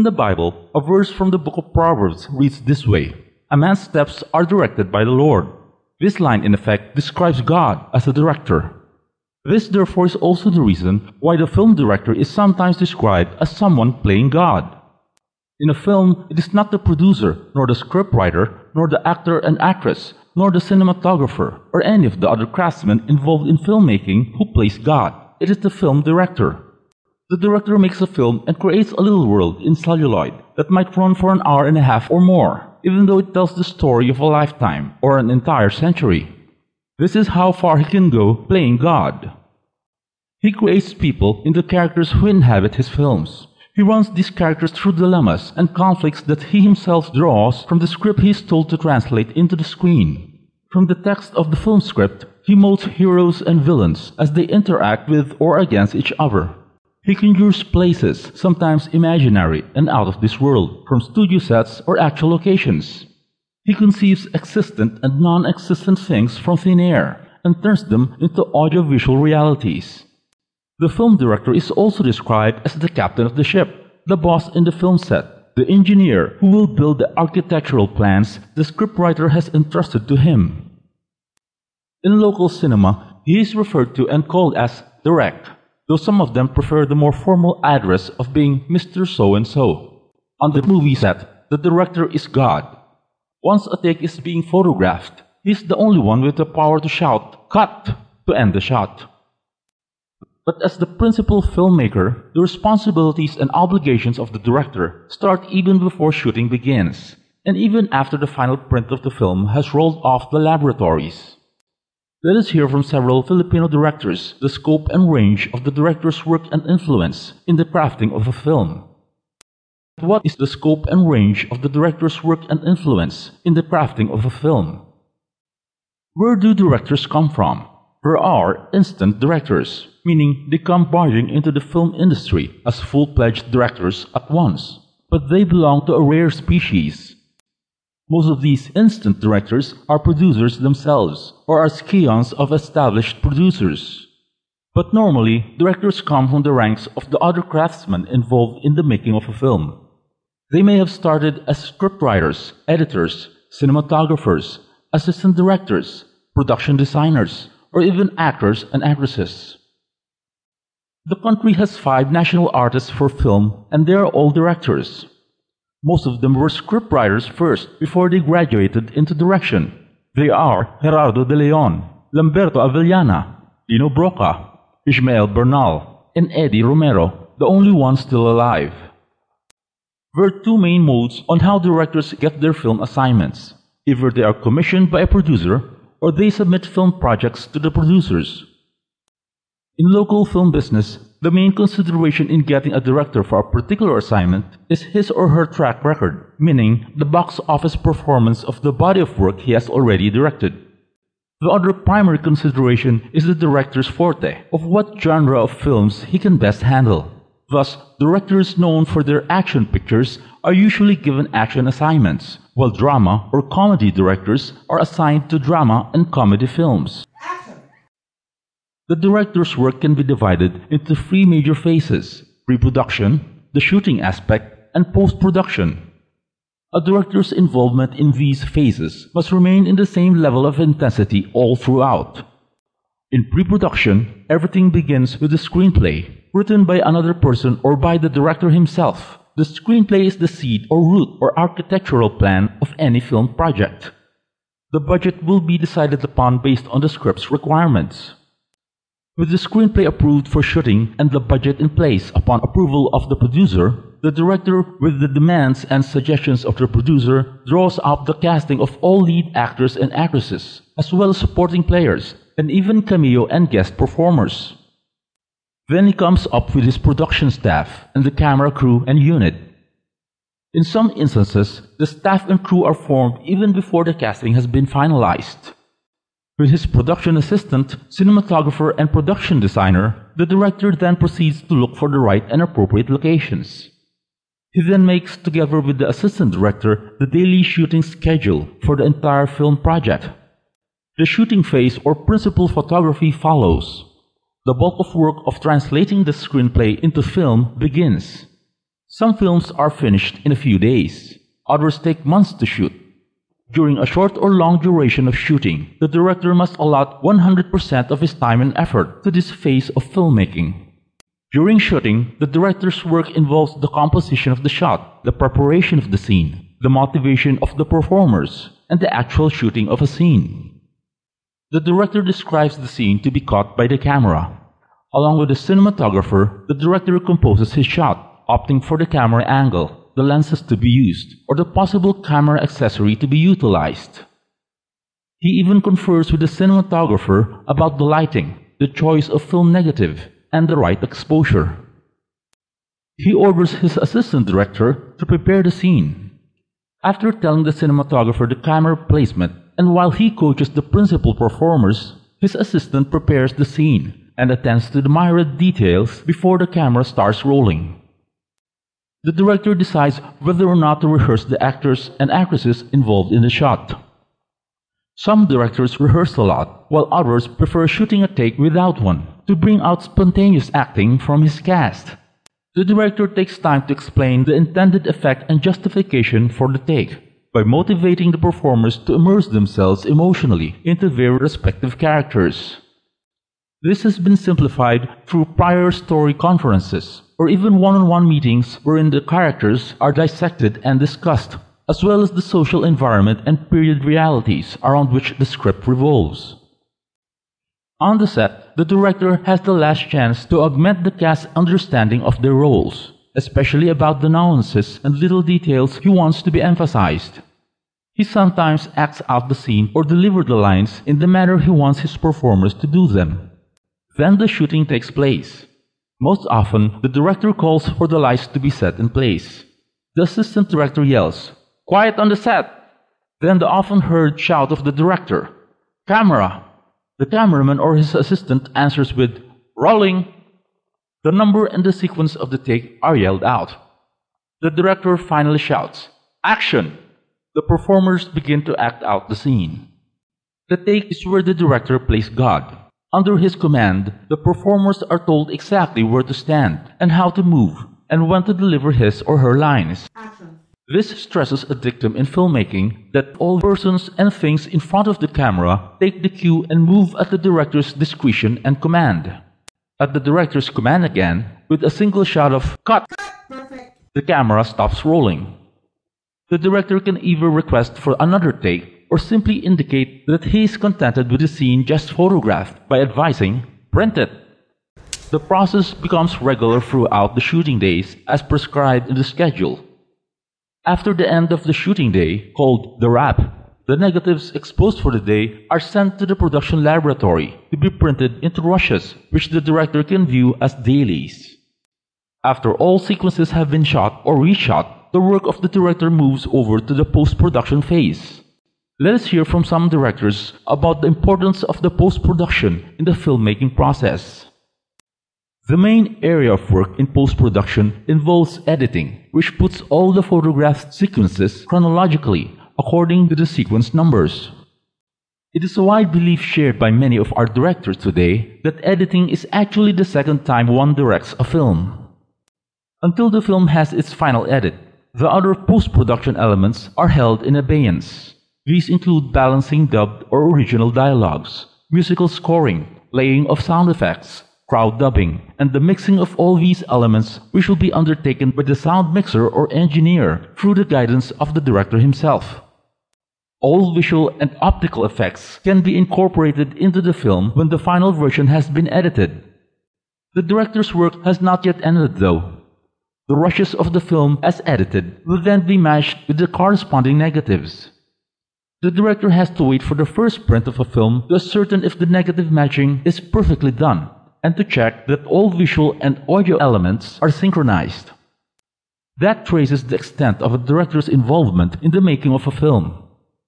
In the Bible, a verse from the book of Proverbs reads this way: "A man's steps are directed by the Lord." This line, in effect, describes God as a director. This, therefore, is also the reason why the film director is sometimes described as someone playing God. In a film, it is not the producer, nor the scriptwriter, nor the actor and actress, nor the cinematographer, or any of the other craftsmen involved in filmmaking who plays God. It is the film director. The director makes a film and creates a little world in celluloid that might run for an hour and a half or more, even though it tells the story of a lifetime or an entire century. This is how far he can go playing God. He creates people in the characters who inhabit his films. He runs these characters through dilemmas and conflicts that he himself draws from the script he is told to translate into the screen. From the text of the film script, he molds heroes and villains as they interact with or against each other. He conjures places, sometimes imaginary and out of this world, from studio sets or actual locations. He conceives existent and non-existent things from thin air and turns them into audiovisual realities. The film director is also described as the captain of the ship, the boss in the film set, the engineer who will build the architectural plans the scriptwriter has entrusted to him. In local cinema, he is referred to and called as direct, though some of them prefer the more formal address of being Mr. So-and-so. On the movie set, the director is God. Once a take is being photographed, he is the only one with the power to shout, "Cut!" to end the shot. But as the principal filmmaker, the responsibilities and obligations of the director start even before shooting begins, and even after the final print of the film has rolled off the laboratories. Let us hear from several Filipino directors the scope and range of the director's work and influence in the crafting of a film. What is the scope and range of the director's work and influence in the crafting of a film? Where do directors come from? There are instant directors, meaning they come barging into the film industry as full-fledged directors at once, but they belong to a rare species. Most of these instant directors are producers themselves, or are scions of established producers. But normally, directors come from the ranks of the other craftsmen involved in the making of a film. They may have started as scriptwriters, editors, cinematographers, assistant directors, production designers, or even actors and actresses. The country has 5 national artists for film, and they are all directors. Most of them were scriptwriters first before they graduated into direction. They are Gerardo de Leon, Lamberto Avellana, Lino Broca, Ismael Bernal, and Eddie Romero, the only one still alive. There are 2 main modes on how directors get their film assignments. Either they are commissioned by a producer, or they submit film projects to the producers. In local film business, the main consideration in getting a director for a particular assignment is his or her track record, meaning the box office performance of the body of work he has already directed. The other primary consideration is the director's forte, of what genre of films he can best handle. Thus, directors known for their action pictures are usually given action assignments, while drama or comedy directors are assigned to drama and comedy films. The director's work can be divided into 3 major phases: pre-production, the shooting aspect, and post-production. A director's involvement in these phases must remain in the same level of intensity all throughout. In pre-production, everything begins with the screenplay, written by another person or by the director himself. The screenplay is the seed or root or architectural plan of any film project. The budget will be decided upon based on the script's requirements. With the screenplay approved for shooting and the budget in place upon approval of the producer, the director, with the demands and suggestions of the producer, draws up the casting of all lead actors and actresses, as well as supporting players, and even cameo and guest performers. Then he comes up with his production staff and the camera crew and unit. In some instances, the staff and crew are formed even before the casting has been finalized. With his production assistant, cinematographer, and production designer, the director then proceeds to look for the right and appropriate locations. He then makes, together with the assistant director, the daily shooting schedule for the entire film project. The shooting phase or principal photography follows. The bulk of work of translating the screenplay into film begins. Some films are finished in a few days. Others take months to shoot. During a short or long duration of shooting, the director must allot 100% of his time and effort to this phase of filmmaking. During shooting, the director's work involves the composition of the shot, the preparation of the scene, the motivation of the performers, and the actual shooting of a scene. The director describes the scene to be caught by the camera. Along with the cinematographer, the director composes his shot, opting for the camera angle, the lenses to be used, or the possible camera accessory to be utilized. He even confers with the cinematographer about the lighting, the choice of film negative, and the right exposure. He orders his assistant director to prepare the scene. After telling the cinematographer the camera placement, and while he coaches the principal performers, his assistant prepares the scene and attends to the minor details before the camera starts rolling. The director decides whether or not to rehearse the actors and actresses involved in the shot. Some directors rehearse a lot, while others prefer shooting a take without one, to bring out spontaneous acting from his cast. The director takes time to explain the intended effect and justification for the take, by motivating the performers to immerse themselves emotionally into their respective characters. This has been simplified through prior story conferences, or even one-on-one meetings wherein the characters are dissected and discussed, as well as the social environment and period realities around which the script revolves. On the set, the director has the last chance to augment the cast's understanding of their roles, especially about the nuances and little details he wants to be emphasized. He sometimes acts out the scene or delivers the lines in the manner he wants his performers to do them. Then the shooting takes place. Most often, the director calls for the lights to be set in place. The assistant director yells, "Quiet on the set!" Then the often heard shout of the director, "Camera!" The cameraman or his assistant answers with, "Rolling!" The number and the sequence of the take are yelled out. The director finally shouts, "Action!" The performers begin to act out the scene. The take is where the director plays God. Under his command, the performers are told exactly where to stand and how to move and when to deliver his or her lines. Action. This stresses a dictum in filmmaking that all persons and things in front of the camera take the cue and move at the director's discretion and command. At the director's command again, with a single shot of "Cut!" Perfect. the camera stops rolling. The director can either request for another take or simply indicate that he is contented with the scene just photographed by advising, "Print it." The process becomes regular throughout the shooting days as prescribed in the schedule. After the end of the shooting day, called the wrap, the negatives exposed for the day are sent to the production laboratory to be printed into rushes which the director can view as dailies. After all sequences have been shot or reshot, the work of the director moves over to the post-production phase. Let us hear from some directors about the importance of the post-production in the filmmaking process. The main area of work in post-production involves editing, which puts all the photographed sequences chronologically according to the sequence numbers. It is a wide belief shared by many of our directors today that editing is actually the second time one directs a film. Until the film has its final edit, the other post-production elements are held in abeyance. These include balancing dubbed or original dialogues, musical scoring, laying of sound effects, crowd dubbing, and the mixing of all these elements, which will be undertaken by the sound mixer or engineer through the guidance of the director himself. All visual and optical effects can be incorporated into the film when the final version has been edited. The director's work has not yet ended though. The rushes of the film as edited will then be matched with the corresponding negatives. The director has to wait for the first print of a film to ascertain if the negative matching is perfectly done, and to check that all visual and audio elements are synchronized. That traces the extent of a director's involvement in the making of a film.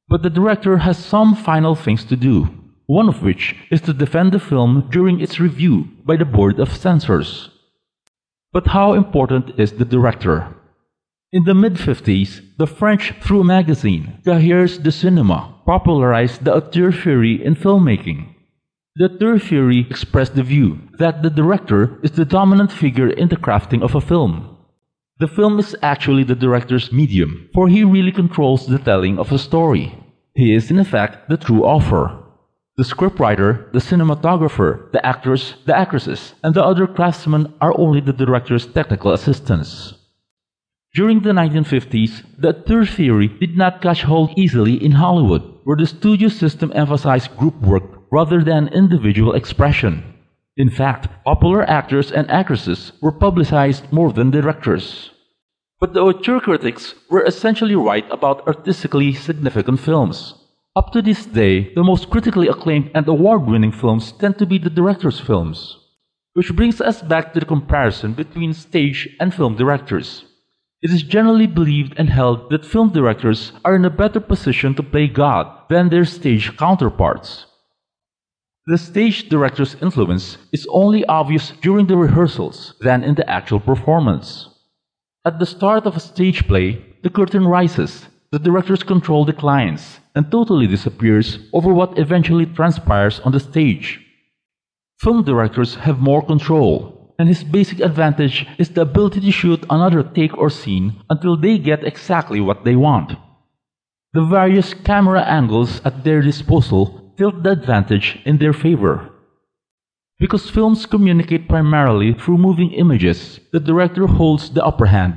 But the director has some final things to do, one of which is to defend the film during its review by the board of censors. But how important is the director? In the mid-50s, the French through magazine Cahiers de Cinéma popularized the auteur theory in filmmaking. The auteur theory expressed the view that the director is the dominant figure in the crafting of a film. The film is actually the director's medium, for he really controls the telling of a story. He is in effect the true author. The scriptwriter, the cinematographer, the actors, the actresses, and the other craftsmen are only the director's technical assistants. During the 1950s, the auteur theory did not catch hold easily in Hollywood, where the studio system emphasized group work rather than individual expression. In fact, popular actors and actresses were publicized more than directors. But the auteur critics were essentially right about artistically significant films. Up to this day, the most critically acclaimed and award-winning films tend to be the director's films. Which brings us back to the comparison between stage and film directors. It is generally believed and held that film directors are in a better position to play God than their stage counterparts. The stage director's influence is only obvious during the rehearsals than in the actual performance. At the start of a stage play, the curtain rises, the director's control declines, and totally disappears over what eventually transpires on the stage. Film directors have more control, and his basic advantage is the ability to shoot another take or scene until they get exactly what they want. The various camera angles at their disposal tilt the advantage in their favor. Because films communicate primarily through moving images, the director holds the upper hand,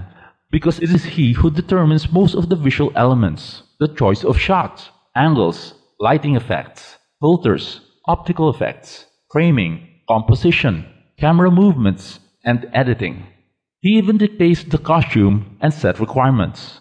because it is he who determines most of the visual elements, the choice of shots, angles, lighting effects, filters, optical effects, framing, composition, camera movements, and editing. He even dictates the costume and set requirements.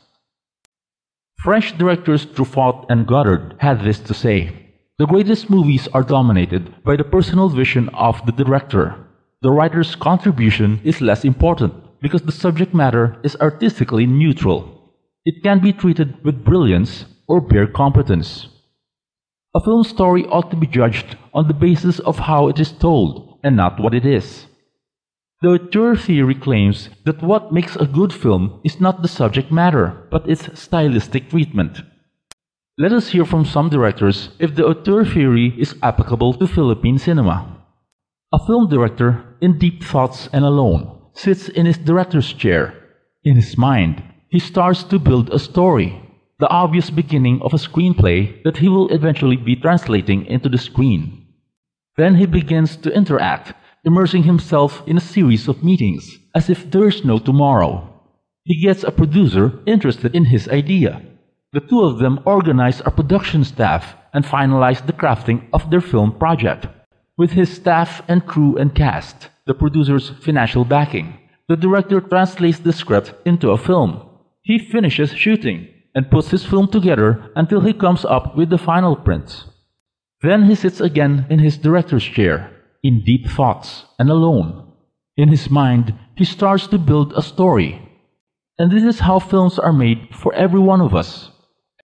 French directors Truffaut and Godard had this to say: "The greatest movies are dominated by the personal vision of the director. The writer's contribution is less important because the subject matter is artistically neutral. It can be treated with brilliance or bare competence." A film story ought to be judged on the basis of how it is told and not what it is. The auteur theory claims that what makes a good film is not the subject matter, but its stylistic treatment. Let us hear from some directors if the auteur theory is applicable to Philippine cinema. A film director, in deep thoughts and alone, sits in his director's chair. In his mind, he starts to build a story, the obvious beginning of a screenplay that he will eventually be translating into the screen. Then he begins to interact, immersing himself in a series of meetings, as if there is no tomorrow. He gets a producer interested in his idea. The two of them organize a production staff and finalize the crafting of their film project. With his staff and crew and cast, the producer's financial backing, the director translates the script into a film. He finishes shooting and puts his film together until he comes up with the final print. Then he sits again in his director's chair, in deep thoughts and alone. In his mind, he starts to build a story. And this is how films are made for every one of us.